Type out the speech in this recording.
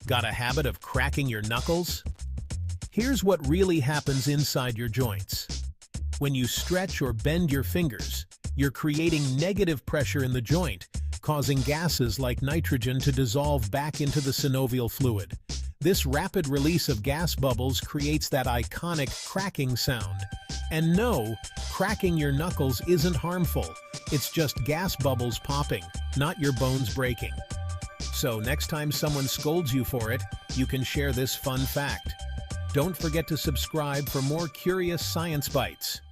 Got a habit of cracking your knuckles? Here's what really happens inside your joints. When you stretch or bend your fingers, you're creating negative pressure in the joint, causing gases like nitrogen to dissolve back into the synovial fluid. This rapid release of gas bubbles creates that iconic cracking sound. And no, cracking your knuckles isn't harmful. It's just gas bubbles popping, not your bones breaking. So next time someone scolds you for it, you can share this fun fact. Don't forget to subscribe for more curious science bites.